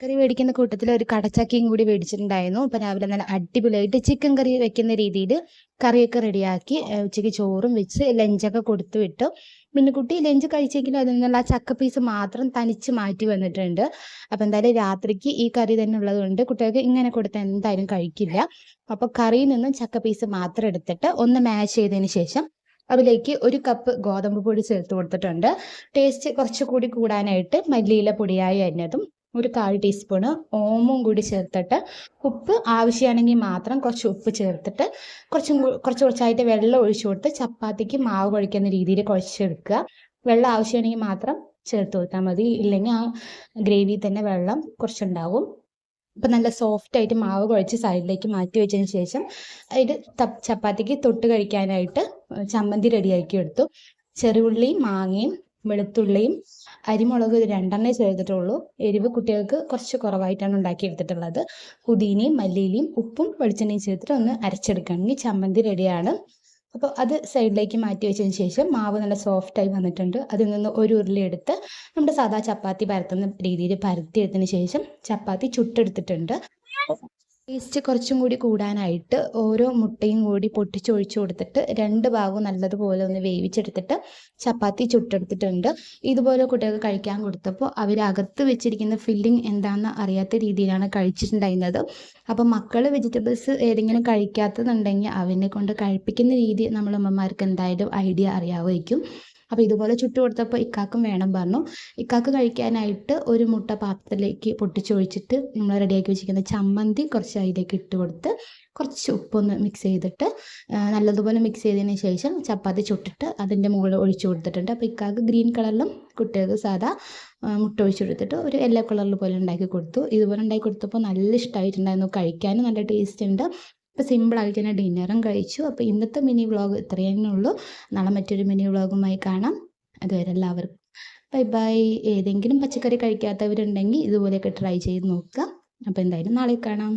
പച്ചക്കറി മേടിക്കുന്ന കൂട്ടത്തിൽ ഒരു കടച്ചക്കയും കൂടി മേടിച്ചിട്ടുണ്ടായിരുന്നു. അപ്പം രാവിലെ നല്ല അടിപൊളിയായിട്ട് ചിക്കൻ കറി വെക്കുന്ന രീതിയിൽ കറിയൊക്കെ റെഡിയാക്കി ഉച്ചയ്ക്ക് ചോറും വെച്ച് ലഞ്ചൊക്കെ കൊടുത്തു വിട്ടു. കുട്ടി ലഞ്ച് കഴിച്ചെങ്കിലും അതിൽ നിന്നുള്ള ആ ചക്ക പീസ് മാത്രം തനിച്ച് മാറ്റി വന്നിട്ടുണ്ട്. അപ്പം എന്തായാലും രാത്രിക്ക് ഈ കറി തന്നെ ഉള്ളതുകൊണ്ട് കുട്ടികൾക്ക് ഇങ്ങനെ കൊടുത്താൽ എന്തായാലും കഴിക്കില്ല. അപ്പോൾ കറിയിൽ നിന്നും ചക്ക പീസ് മാത്രം എടുത്തിട്ട് ഒന്ന് മാഷ് ചെയ്തതിന് ശേഷം അതിലേക്ക് 1 കപ്പ് ഗോതമ്പ് പൊടി ചേർത്ത് കൊടുത്തിട്ടുണ്ട്. ടേസ്റ്റ് കുറച്ചുകൂടി കൂടാനായിട്ട് മല്ലിയില പൊടിയായി അരിഞ്ഞതും 1/4 ടീസ്പൂണ് ഓമും കൂടി ചേർത്തിട്ട് ഉപ്പ് ആവശ്യമാണെങ്കിൽ മാത്രം കുറച്ച് ഉപ്പ് ചേർത്തിട്ട് കുറച്ചായിട്ട് വെള്ളം ഒഴിച്ചു കൊടുത്ത് ചപ്പാത്തിക്ക് മാവ് കുഴയ്ക്കുന്ന രീതിയിൽ കുഴച്ചെടുക്കുക. വെള്ളം ആവശ്യമാണെങ്കിൽ മാത്രം ചേർത്ത് കൊടുത്താൽ മതി, ഇല്ലെങ്കിൽ ആ ഗ്രേവി തന്നെ വെള്ളം കുറച്ചുണ്ടാവും. അപ്പം നല്ല സോഫ്റ്റ് ആയിട്ട് മാവ് കുഴച്ച് സൈഡിലേക്ക് മാറ്റി വെച്ചതിന് ശേഷം അതിൽ ചപ്പാത്തിക്ക് തൊട്ട് കഴിക്കാനായിട്ട് ചമ്മന്തി റെഡിയാക്കി എടുത്തു. ചെറുള്ളിയും മാങ്ങയും വെളുത്തുള്ളിയും അരിമുളക് 2 ചേർത്തിട്ടുള്ളൂ. എരിവ് കുട്ടികൾക്ക് കുറച്ച് കുറവായിട്ടാണ് ഉണ്ടാക്കിയെടുത്തിട്ടുള്ളത്. പുതിനയും മല്ലിയിലയും ഉപ്പും വെളിച്ചെണ്ണയും ചേർത്തിട്ട് ഒന്ന് അരച്ചെടുക്കുകയാണെങ്കിൽ ചമ്മന്തി റെഡിയാണ്. അപ്പോൾ അത് സൈഡിലേക്ക് മാറ്റി വെച്ചതിന് ശേഷം മാവ് നല്ല സോഫ്റ്റായി വന്നിട്ടുണ്ട്. അതിൽ നിന്ന് ഒരു ഉരുളി എടുത്ത് നമ്മുടെ സാധാ ചപ്പാത്തി പരത്തുന്ന രീതിയിൽ പരത്തിയെടുത്തതിന് ശേഷം ചപ്പാത്തി ചുട്ടെടുത്തിട്ടുണ്ട്. ടേസ്റ്റ് കുറച്ചും കൂടി കൂടാനായിട്ട് ഓരോ മുട്ടയും കൂടി പൊട്ടിച്ചൊഴിച്ചു കൊടുത്തിട്ട് 2 ഭാഗവും നല്ലതുപോലെ ഒന്ന് വേവിച്ചെടുത്തിട്ട് ചപ്പാത്തി ചുട്ടെടുത്തിട്ടുണ്ട്. ഇതുപോലെ കുട്ടികൾക്ക് കഴിക്കാൻ കൊടുത്തപ്പോൾ അവരകത്ത് വെച്ചിരിക്കുന്ന ഫില്ലിംഗ് എന്താണെന്ന് അറിയാത്ത രീതിയിലാണ് കഴിച്ചിട്ടുണ്ടായിരുന്നത്. അപ്പം മക്കൾ വെജിറ്റബിൾസ് ഏതെങ്കിലും കഴിക്കാത്തതുണ്ടെങ്കിൽ അവനെ കൊണ്ട് കഴിപ്പിക്കുന്ന രീതി നമ്മൾ അമ്മമാർക്ക് എന്തായാലും ഐഡിയ അറിയാമായിരിക്കും. അപ്പോൾ ഇതുപോലെ ചുട്ടു കൊടുത്തപ്പോൾ ഇക്കാക്കും വേണം പറഞ്ഞു. ഇക്കാക്ക് കഴിക്കാനായിട്ട് ഒരു മുട്ട പാത്രത്തിലേക്ക് പൊട്ടിച്ചൊഴിച്ചിട്ട് നമ്മൾ റെഡിയാക്കി വെച്ചിരിക്കുന്ന ചമ്മന്തി കുറച്ച് അതിലേക്ക് ഇട്ട് കൊടുത്ത് കുറച്ച് ഉപ്പൊന്ന് മിക്സ് ചെയ്തിട്ട് നല്ലതുപോലെ മിക്സ് ചെയ്തതിന് ശേഷം ചപ്പാത്തി ചുട്ടിട്ട് അതിൻ്റെ മുകളിൽ ഒഴിച്ചു കൊടുത്തിട്ടുണ്ട്. അപ്പോൾ ഇക്കാക്ക് ഗ്രീൻ കളറിലും കുട്ടികൾക്ക് സാധാ മുട്ട ഒഴിച്ചു കൊടുത്തിട്ട് ഒരു യെല്ലോ കളറിൽ പോലെ ഉണ്ടാക്കി കൊടുത്തു. ഇതുപോലെ ഉണ്ടാക്കി കൊടുത്തപ്പോൾ നല്ല ഇഷ്ടമായിട്ടുണ്ടായിരുന്നു, കഴിക്കാനും നല്ല ടേസ്റ്റ് ഉണ്ട്. അപ്പോൾ സിമ്പിളായിട്ട് തന്നെ ഡിന്നറും കഴിച്ചു. അപ്പോൾ ഇന്നത്തെ മിനി വ്ളോഗ് ഇത്രയേ ഉള്ളൂ. നാളെ മറ്റൊരു മിനി വ്ളോഗുമായി കാണാം. അതുവരെ എല്ലാവർക്കും ബൈ ബൈ. ഏതെങ്കിലും പച്ചക്കറി കഴിക്കാത്തവരുണ്ടെങ്കിൽ ഇതുപോലെയൊക്കെ ട്രൈ ചെയ്ത് നോക്കുക. അപ്പോൾ എന്തായാലും നാളെ കാണാം.